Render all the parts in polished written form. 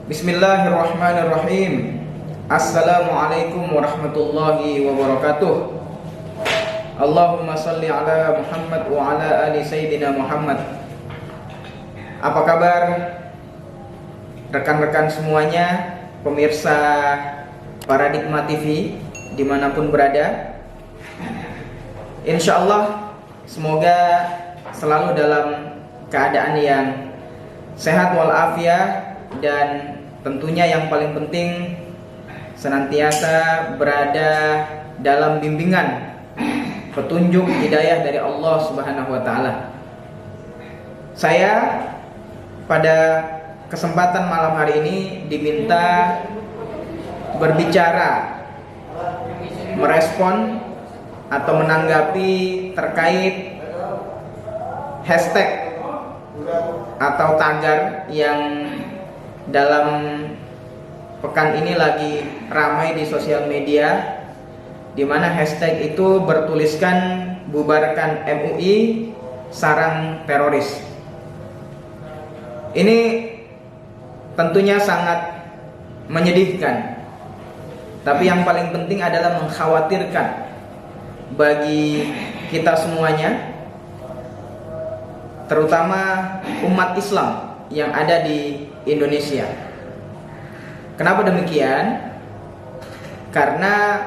Bismillahirrahmanirrahim. Assalamualaikum warahmatullahi wabarakatuh. Allahumma salli ala Muhammad wa ala ali Sayyidina Muhammad. Apa kabar rekan-rekan semuanya, pemirsa Paradigma TV dimanapun berada? Insya Allah semoga selalu dalam keadaan yang sehat walafiat, dan tentunya yang paling penting senantiasa berada dalam bimbingan petunjuk hidayah dari Allah Subhanahu wa taala. Saya pada kesempatan malam hari ini diminta berbicara, merespon atau menanggapi terkait hashtag atau tagar yang dalam pekan ini lagi ramai di sosial media, di mana hashtag itu bertuliskan bubarkan MUI, sarang teroris. Ini tentunya sangat menyedihkan, tapi yang paling penting adalah mengkhawatirkan bagi kita semuanya, terutama umat Islam yang ada di Indonesia. Kenapa demikian? Karena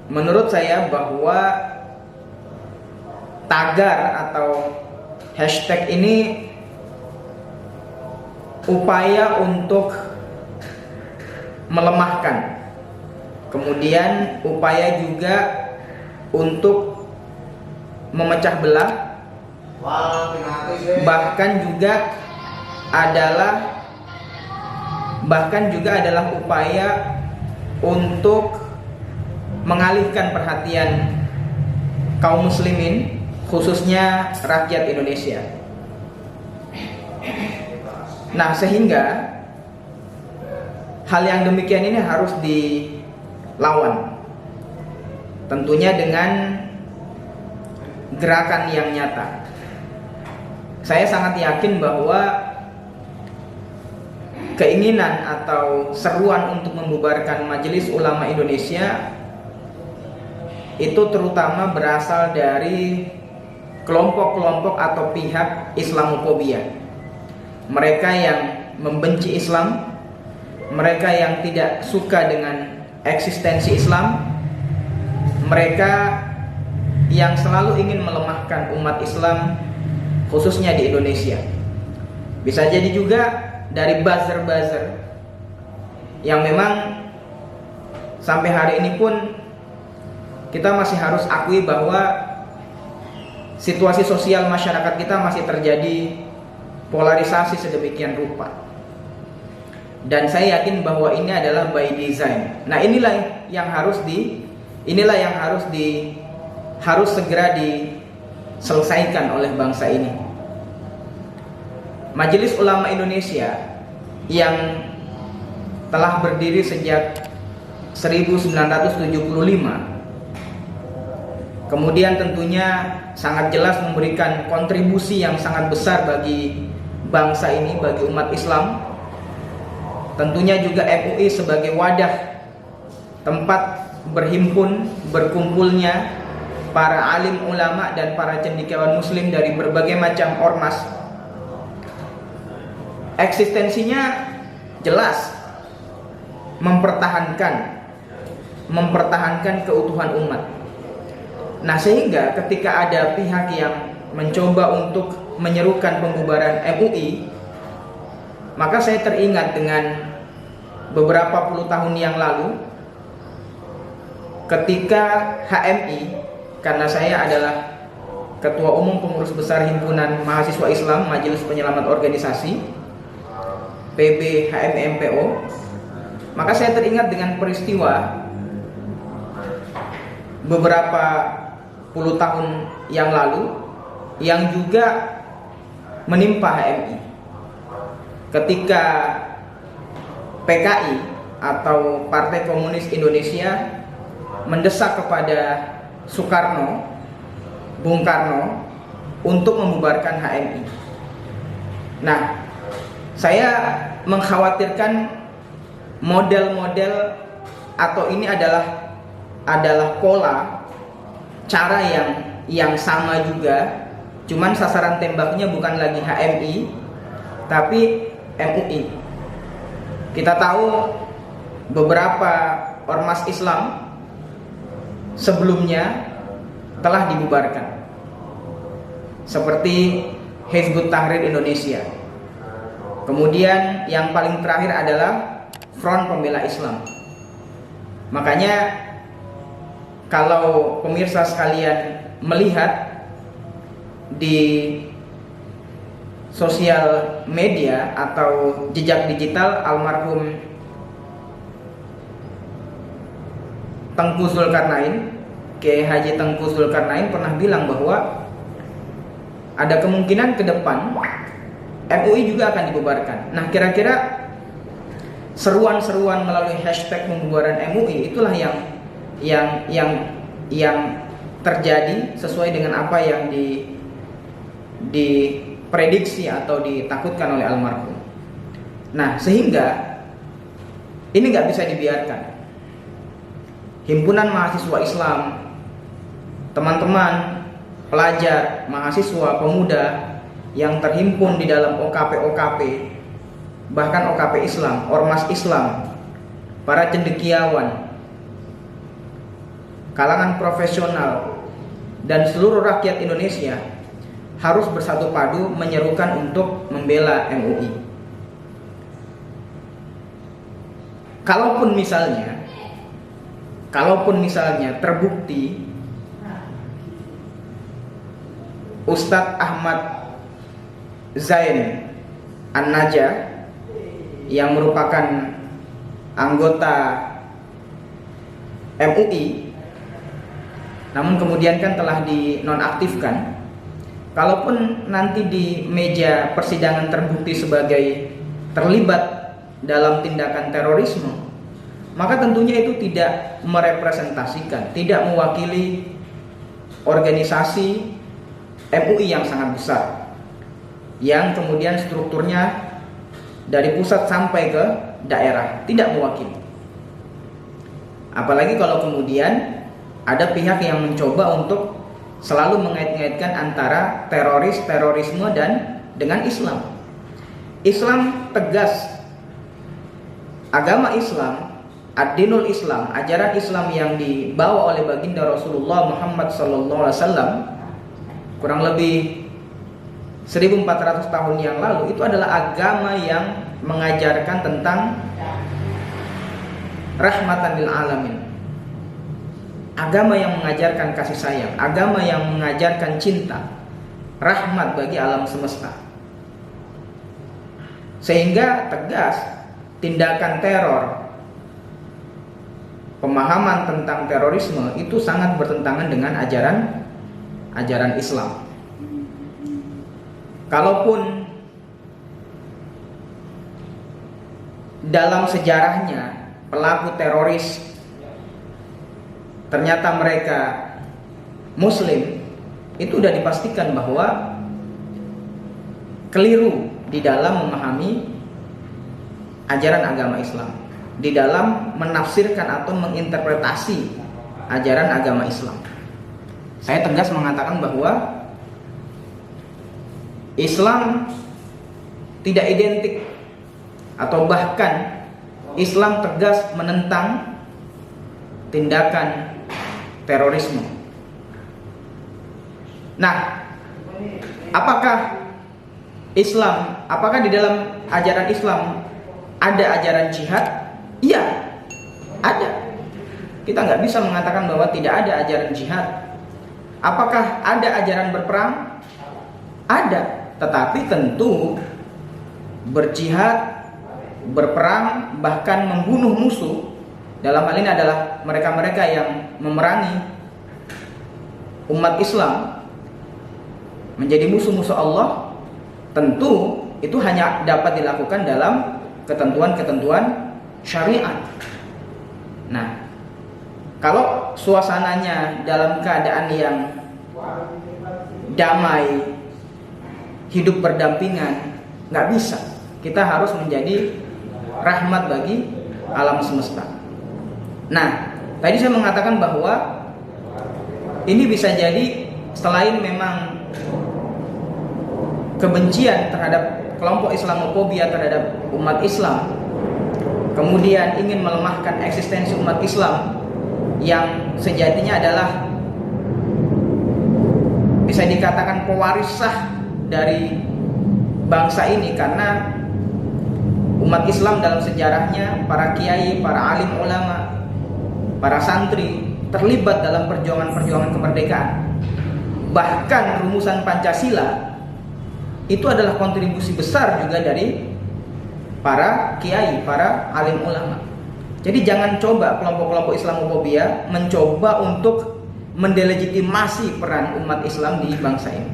menurut saya bahwa tagar atau hashtag ini upaya untuk melemahkan, kemudian upaya juga untuk memecah belah, bahkan juga adalah upaya untuk mengalihkan perhatian kaum muslimin, khususnya rakyat Indonesia. Nah, sehingga hal yang demikian ini harus dilawan, tentunya dengan gerakan yang nyata. Saya sangat yakin bahwa keinginan atau seruan untuk membubarkan Majelis Ulama Indonesia itu terutama berasal dari kelompok-kelompok atau pihak Islamofobia. Mereka yang membenci Islam, mereka yang tidak suka dengan eksistensi Islam, mereka yang selalu ingin melemahkan umat Islam, khususnya di Indonesia. Bisa jadi juga dari buzzer-buzzer yang memang sampai hari ini pun kita masih harus akui bahwa situasi sosial masyarakat kita masih terjadi polarisasi sedemikian rupa. Dan saya yakin bahwa ini adalah by design. Nah, inilah yang harus segera diselesaikan oleh bangsa ini. Majelis Ulama Indonesia yang telah berdiri sejak 1975, kemudian tentunya sangat jelas memberikan kontribusi yang sangat besar bagi bangsa ini, bagi umat Islam. Tentunya juga MUI sebagai wadah tempat berkumpulnya para alim ulama dan para cendekiawan muslim dari berbagai macam ormas. Eksistensinya jelas mempertahankan keutuhan umat. Nah, sehingga ketika ada pihak yang mencoba untuk menyerukan pembubaran MUI, maka saya teringat dengan beberapa puluh tahun yang lalu ketika HMI, karena saya adalah Ketua Umum Pengurus Besar Himpunan Mahasiswa Islam Majelis Penyelamat Organisasi PB HMI MPO, maka saya teringat dengan peristiwa beberapa puluh tahun yang lalu yang juga menimpa HMI ketika PKI atau Partai Komunis Indonesia mendesak kepada Bung Karno untuk membubarkan HMI. Nah, saya mengkhawatirkan model-model atau ini adalah pola cara yang sama juga, cuman sasaran tembaknya bukan lagi HMI tapi MUI. Kita tahu beberapa ormas Islam sebelumnya telah dibubarkan, seperti Hizbut Tahrir Indonesia. Kemudian yang paling terakhir adalah Front Pembela Islam. Makanya kalau pemirsa sekalian melihat di sosial media atau jejak digital almarhum Tengku Zulkarnain, Kiai Haji Tengku Zulkarnain pernah bilang bahwa ada kemungkinan ke depan MUI juga akan dibubarkan. Nah, kira-kira seruan-seruan melalui hashtag pembubaran MUI itulah yang terjadi sesuai dengan apa yang diprediksi atau ditakutkan oleh almarhum. Nah, sehingga ini nggak bisa dibiarkan. Himpunan mahasiswa Islam, teman-teman pelajar, mahasiswa, pemuda yang terhimpun di dalam OKP, bahkan OKP Islam, ormas Islam, para cendekiawan, kalangan profesional, dan seluruh rakyat Indonesia harus bersatu padu menyerukan untuk membela MUI. Kalaupun misalnya terbukti Ustadz Ahmad Zain An-Najah yang merupakan anggota MUI, namun kemudian kan telah dinonaktifkan. Kalaupun nanti di meja persidangan terbukti sebagai terlibat dalam tindakan terorisme, maka tentunya itu tidak merepresentasikan, tidak mewakili organisasi MUI yang sangat besar, yang kemudian strukturnya dari pusat sampai ke daerah, tidak mewakili. Apalagi kalau kemudian ada pihak yang mencoba untuk selalu mengait-ngaitkan antara terorisme dan dengan Islam. Islam tegas, agama Islam, ad-dinul Islam, ajaran Islam yang dibawa oleh baginda Rasulullah Muhammad SAW kurang lebih 1400 tahun yang lalu, itu adalah agama yang mengajarkan tentang rahmatan lil alamin. Agama yang mengajarkan kasih sayang, agama yang mengajarkan cinta, rahmat bagi alam semesta. Sehingga tegas, tindakan teror, pemahaman tentang terorisme itu sangat bertentangan dengan ajaran Islam. Kalaupun dalam sejarahnya pelaku teroris ternyata mereka Muslim, itu sudah dipastikan bahwa keliru di dalam memahami ajaran agama Islam, di dalam menafsirkan atau menginterpretasi ajaran agama Islam. Saya tegas mengatakan bahwa Islam tidak identik atau bahkan Islam tegas menentang tindakan terorisme. Nah, apakah di dalam ajaran Islam ada ajaran jihad? Iya, ada. Kita nggak bisa mengatakan bahwa tidak ada ajaran jihad. Apakah ada ajaran berperang? Ada. Tetapi tentu berjihad, berperang, bahkan membunuh musuh, dalam hal ini adalah mereka-mereka yang memerangi umat Islam menjadi musuh-musuh Allah, tentu itu hanya dapat dilakukan dalam ketentuan-ketentuan syariat. Nah, kalau suasananya dalam keadaan yang damai, hidup berdampingan, nggak bisa. Kita harus menjadi rahmat bagi alam semesta. Nah, tadi saya mengatakan bahwa ini bisa jadi selain memang kebencian terhadap kelompok Islamofobia terhadap umat Islam, kemudian ingin melemahkan eksistensi umat Islam yang sejatinya adalah bisa dikatakan pewaris sah dari bangsa ini, karena umat Islam dalam sejarahnya, para kiai, para alim ulama, para santri terlibat dalam perjuangan-perjuangan kemerdekaan. Bahkan rumusan Pancasila itu adalah kontribusi besar juga dari para kiai, para alim ulama. Jadi jangan coba kelompok-kelompok Islamofobia mencoba untuk mendelegitimasi peran umat Islam di bangsa ini.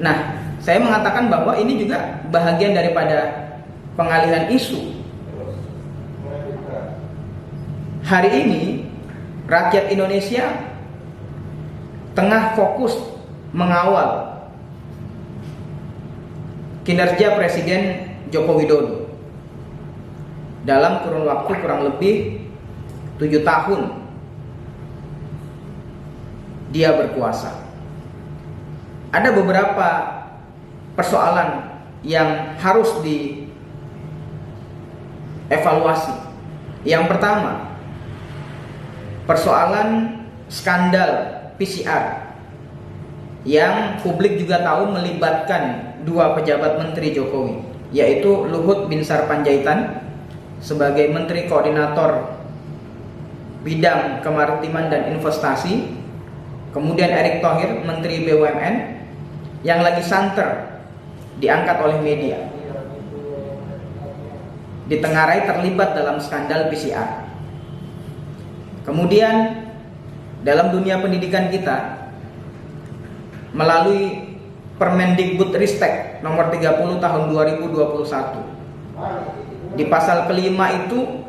Nah, saya mengatakan bahwa ini juga bahagian daripada pengalihan isu. Hari ini rakyat Indonesia tengah fokus mengawal kinerja Presiden Joko Widodo dalam kurun waktu kurang lebih 7 tahun dia berkuasa. Ada beberapa persoalan yang harus dievaluasi. Yang pertama, persoalan skandal PCR yang publik juga tahu melibatkan 2 pejabat Menteri Jokowi, yaitu Luhut Binsar Panjaitan sebagai Menteri Koordinator Bidang Kemaritiman dan Investasi, kemudian Erick Thohir Menteri BUMN yang lagi santer diangkat oleh media, ditengarai terlibat dalam skandal PCR. Kemudian dalam dunia pendidikan kita, melalui Permendikbudristek nomor 30 tahun 2021, di pasal kelima itu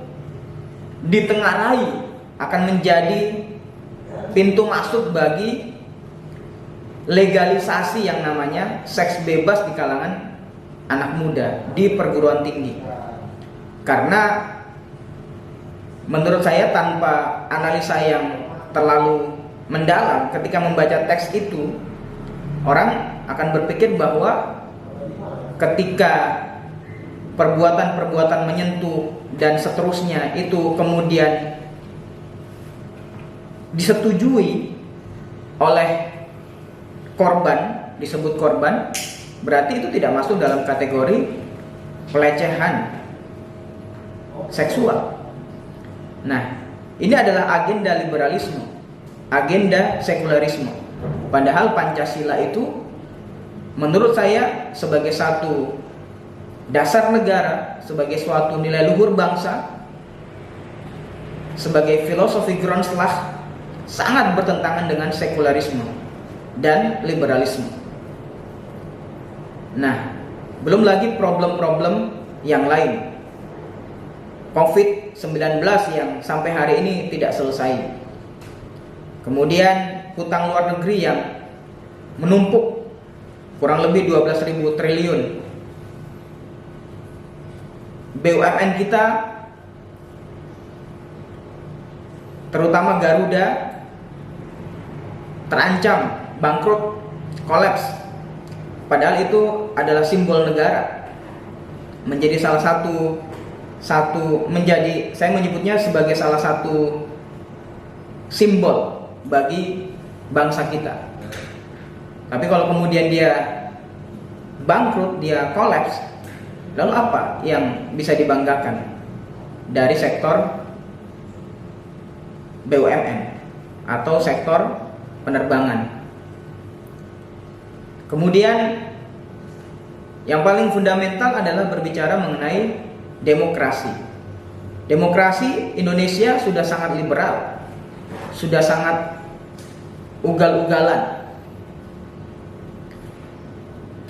ditengarai akan menjadi pintu masuk bagi legalisasi yang namanya seks bebas di kalangan anak muda di perguruan tinggi. Karena menurut saya tanpa analisa yang terlalu mendalam, ketika membaca teks itu, orang akan berpikir bahwa ketika perbuatan-perbuatan menyentuh dan seterusnya itu kemudian disetujui oleh korban, disebut korban, berarti itu tidak masuk dalam kategori pelecehan seksual. Nah, ini adalah agenda liberalisme, agenda sekularisme. Padahal Pancasila itu menurut saya sebagai satu dasar negara, sebagai suatu nilai luhur bangsa, sebagai filosofi Grundslag, sangat bertentangan dengan sekularisme dan liberalisme. Nah, belum lagi problem-problem yang lain. COVID-19 yang sampai hari ini tidak selesai. Kemudian hutang luar negeri yang menumpuk kurang lebih 12.000 triliun. BUMN kita, terutama Garuda, terancam bangkrut, kolaps. Padahal itu adalah simbol negara. Menjadi salah satu menjadi, saya menyebutnya sebagai salah satu simbol bagi bangsa kita. Tapi kalau kemudian dia bangkrut, dia kolaps, lalu apa yang bisa dibanggakan dari sektor BUMN atau sektor penerbangan? Kemudian yang paling fundamental adalah berbicara mengenai demokrasi. Demokrasi Indonesia sudah sangat liberal, sudah sangat ugal-ugalan,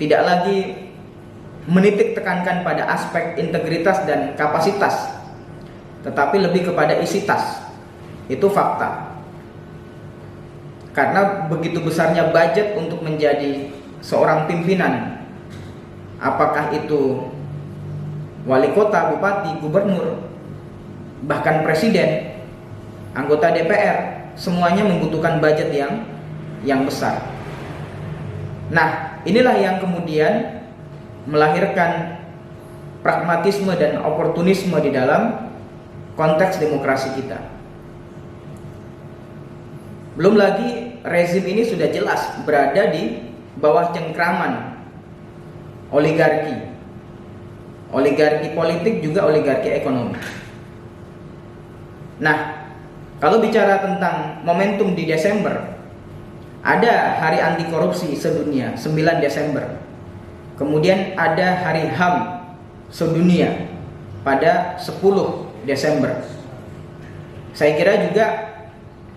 tidak lagi menitik tekankan pada aspek integritas dan kapasitas, tetapi lebih kepada isi tas. Itu fakta. Karena begitu besarnya budget untuk menjadi seorang pimpinan, apakah itu wali kota, bupati, gubernur, bahkan presiden, anggota DPR, semuanya membutuhkan budget yang besar. Nah, inilah yang kemudian melahirkan pragmatisme dan oportunisme di dalam konteks demokrasi kita. Belum lagi rezim ini sudah jelas berada di bawah cengkraman oligarki politik, juga oligarki ekonomi. Nah, kalau bicara tentang momentum di Desember, ada Hari Anti Korupsi Sedunia 9 Desember. Kemudian ada Hari HAM Sedunia pada 10 Desember. Saya kira juga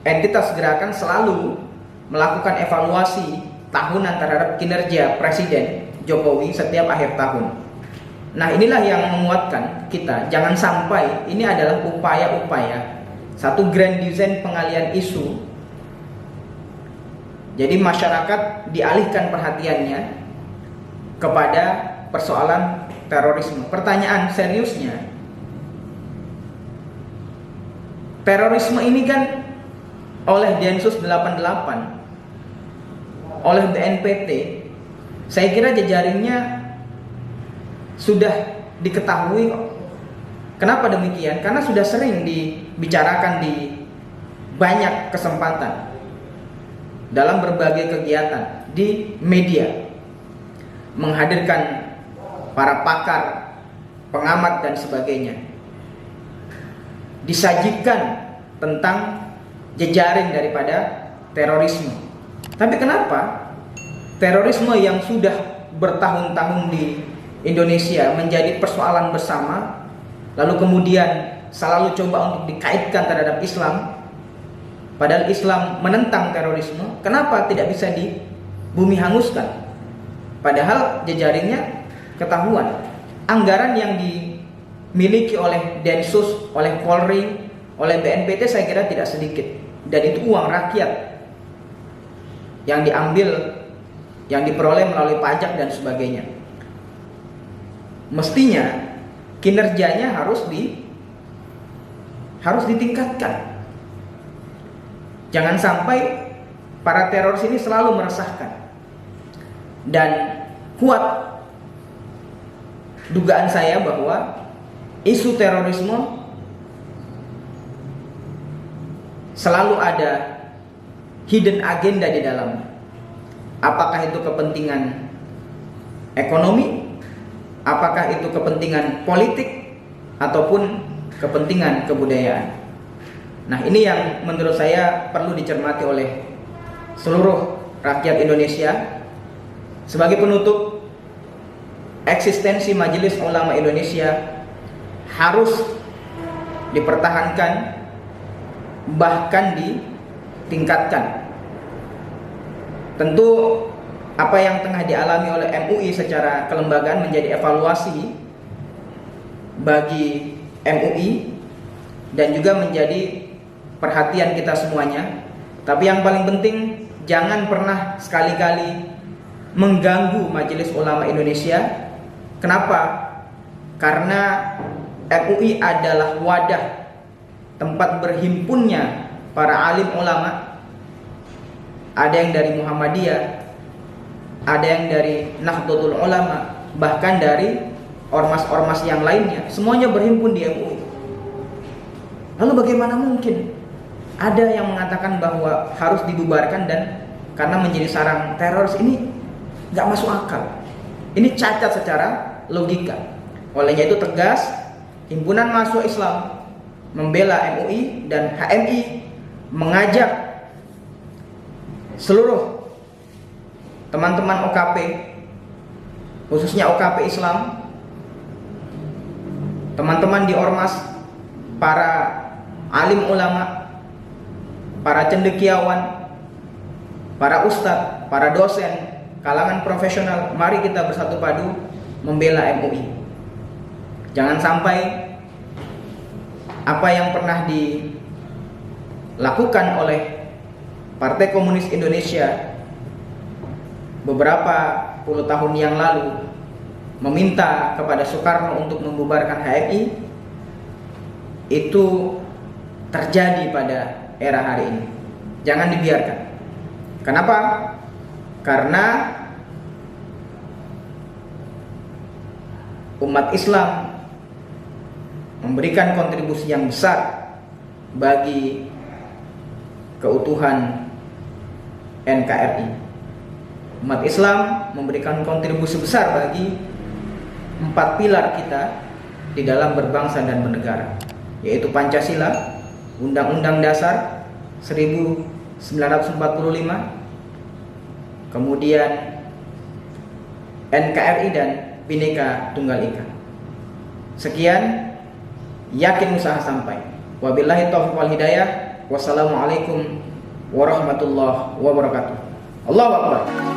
entitas gerakan selalu melakukan evaluasi tahunan terhadap kinerja Presiden Jokowi setiap akhir tahun. Nah, inilah yang menguatkan kita, jangan sampai ini adalah upaya-upaya satu grand design pengalian isu. Jadi masyarakat dialihkan perhatiannya kepada persoalan terorisme. Pertanyaan seriusnya, terorisme ini kan oleh Densus 88, oleh BNPT, saya kira jejaringnya sudah diketahui kok. Kenapa demikian? Karena sudah sering dibicarakan di banyak kesempatan dalam berbagai kegiatan di media, menghadirkan para pakar, pengamat dan sebagainya, disajikan tentang jejaring daripada terorisme. Tapi kenapa terorisme yang sudah bertahun-tahun di Indonesia menjadi persoalan bersama, lalu kemudian selalu coba untuk dikaitkan terhadap Islam, padahal Islam menentang terorisme? Kenapa tidak bisa di bumi hanguskan? Padahal jejaringnya ketahuan. Anggaran yang dimiliki oleh Densus, oleh Polri, oleh BNPT saya kira tidak sedikit, dan itu uang rakyat yang diambil, yang diperoleh melalui pajak dan sebagainya. Mestinya kinerjanya harus ditingkatkan. Jangan sampai para teroris ini selalu meresahkan. Dan kuat dugaan saya bahwa isu terorisme selalu ada hidden agenda di dalamnya. Apakah itu kepentingan ekonomi, apakah itu kepentingan politik, ataupun kepentingan kebudayaan. Nah, ini yang menurut saya perlu dicermati oleh seluruh rakyat Indonesia. Sebagai penutup, eksistensi Majelis Ulama Indonesia harus dipertahankan, bahkan ditingkatkan. Tentu apa yang tengah dialami oleh MUI secara kelembagaan menjadi evaluasi bagi MUI dan juga menjadi perhatian kita semuanya. Tapi yang paling penting, jangan pernah sekali-kali mengganggu Majelis Ulama Indonesia. Kenapa? Karena MUI adalah wadah tempat berhimpunnya para alim ulama. Ada yang dari Muhammadiyah, ada yang dari Nahdlatul Ulama, bahkan dari ormas-ormas yang lainnya. Semuanya berhimpun di MUI. Lalu bagaimana mungkin ada yang mengatakan bahwa harus dibubarkan dan karena menjadi sarang teroris? Ini gak masuk akal. Ini cacat secara logika. Olehnya itu tegas, Himpunan Mahasiswa Islam membela MUI dan HMI mengajak seluruh teman-teman OKP, khususnya OKP Islam, teman-teman di ormas, para alim ulama, para cendekiawan, para ustadz, para dosen, kalangan profesional, mari kita bersatu padu membela MUI. Jangan sampai apa yang pernah dilakukan oleh Partai Komunis Indonesia beberapa puluh tahun yang lalu, meminta kepada Soekarno untuk membubarkan HMI, itu terjadi pada era hari ini. Jangan dibiarkan. Kenapa? Karena umat Islam memberikan kontribusi yang besar bagi keutuhan NKRI. Umat Islam memberikan kontribusi besar bagi 4 pilar kita di dalam berbangsa dan bernegara, yaitu Pancasila, Undang-Undang Dasar 1945, kemudian NKRI dan Bhinneka Tunggal Ika. Sekian, yakin usaha sampai. Wabillahi taufiq wal hidayah. Wassalamualaikum warahmatullahi wabarakatuh. Allahu Akbar.